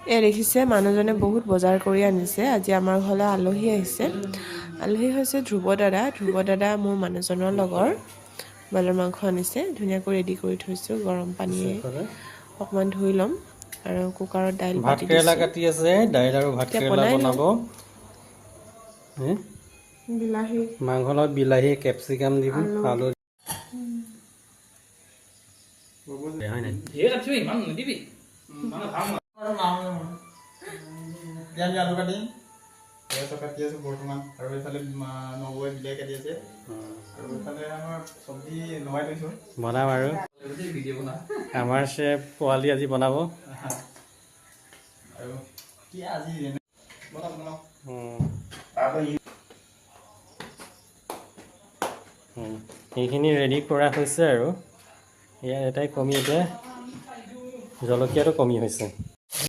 এয়া দেখিছে মানুহজনে বহুত বজাৰ কৰি আনিছে আজি আমাৰ ঘৰলৈ আলহী আহিছে আলহী হৈছে ধ্ৰুৱ দাদা মোৰ মানুহজনৰ লগৰ ব্ৰইলাৰ মাংস আনিছে ধুনীয়াকৈ ৰেডি কৰি থৈছোঁ গৰম পানীয়ে অকণমান ধুই ল'ম আৰু কুকাৰত দাইল ভাত পাতি কেৰেলা দিছোঁ কাটি আছে দাইল আৰু ভাত এতিয়া কেৰেলা বনাই লওঁ বনাব বিলাহী মাংস লগত বিলাহী কেপচিকাম দিব আলু হয় নাই ধেৰ কাটিছো ইমান নিদিবি মানে ভাল পিঁয়াজ আলু কাটিম কাটি আছোঁ বৰ্তমান আৰু এইফালে নবৌৱে বিলাহী কাটি আছে আৰু এইফালে আমাৰ চব্জি লগাই থৈছোঁ বনাম আৰু ভিডিঅ' বনা আমাৰ চেফ পোৱালি আজি বনাব আৰু কি আজি বনাওক সেইখিনি ৰেডি কৰা হৈছে আৰু ইয়াৰ এটাই কমি এতিয়া জলকীয়াটো কমি হৈছে